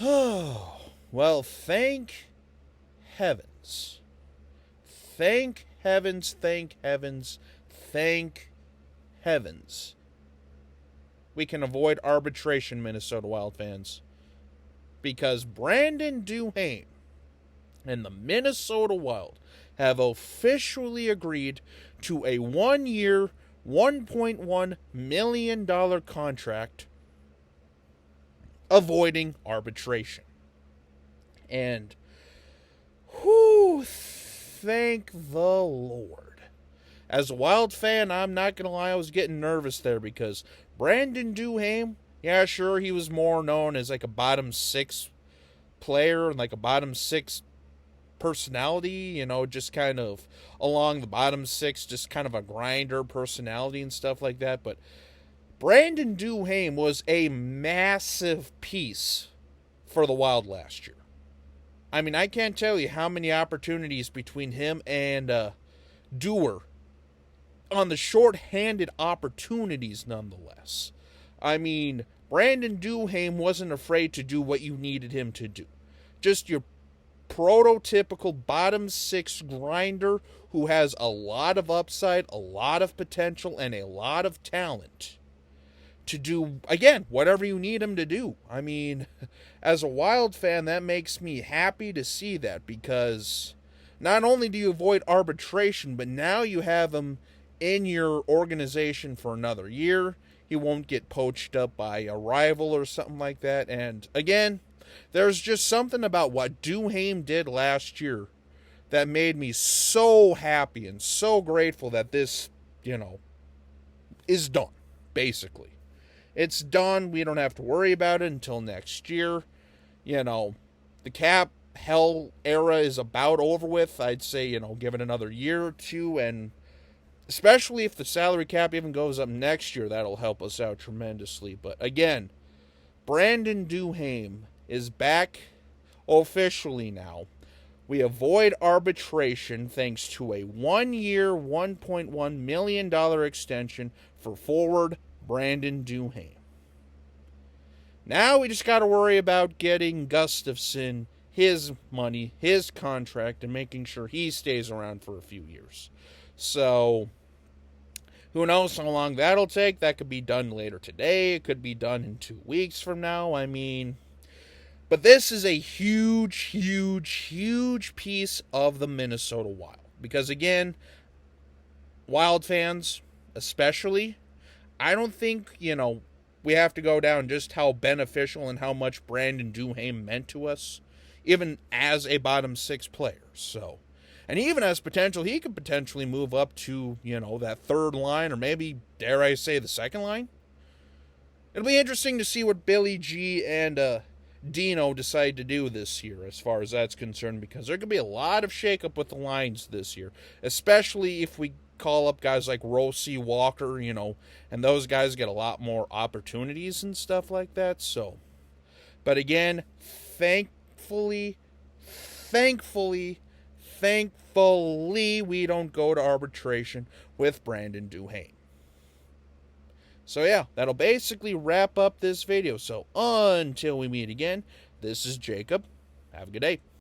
Well, thank heavens. Thank heavens, thank heavens, thank heavens. We can avoid arbitration, Minnesota Wild fans. Because Brandon Duhaime and the Minnesota Wild have officially agreed to a 1-year, $1.1 million contract avoiding arbitration. And, thank the Lord. As a Wild fan, I'm not going to lie, I was getting nervous there because Brandon Duhaime, yeah, sure, he was more known as like a bottom six player and like a bottom six personality, just kind of along the bottom six, just kind of a grinder personality and stuff like that. But Brandon Duhaime was a massive piece for the Wild last year. I mean, I can't tell you how many opportunities between him and Dewar on the short-handed opportunities nonetheless. I mean, Brandon Duhaime wasn't afraid to do what you needed him to do. Just your prototypical bottom six grinder who has a lot of upside, a lot of potential, and a lot of talent to do, again, whatever you need him to do. I mean, as a Wild fan, that makes me happy to see that because not only do you avoid arbitration, but now you have him in your organization for another year. He won't get poached up by a rival or something like that. And again, there's just something about what Duhaime did last year that made me so happy and so grateful that this, is done, basically. It's done. We don't have to worry about it until next year. The cap hell era is about over with. I'd say, give it another year or two, and especially if the salary cap even goes up next year, that'll help us out tremendously. But again, Brandon Duhaime is back officially now. We avoid arbitration thanks to a 1-year, $1.1 million extension for forward Brandon Duhaime. Now we just got to worry about getting Gustafsson his money, his contract, and making sure he stays around for a few years. So, who knows how long that'll take? That could be done later today. It could be done in 2 weeks from now. I mean, but this is a huge, huge, huge piece of the Minnesota Wild. Because again, Wild fans especially, I don't think, we have to go down just how beneficial and how much Brandon Duhaime meant to us, even as a bottom six player. So, and even as potential, he could potentially move up to, that third line or maybe, dare I say, the second line. It'll be interesting to see what Billy G and Dino decide to do this year as far as that's concerned, because there could be a lot of shakeup with the lines this year, especially if we call up guys like Rossi, Walker, and those guys get a lot more opportunities and stuff like that. So, but again, thankfully, we don't go to arbitration with Brandon Duhaime. So yeah, that'll basically wrap up this video. So until we meet again, this is Jacob. Have a good day.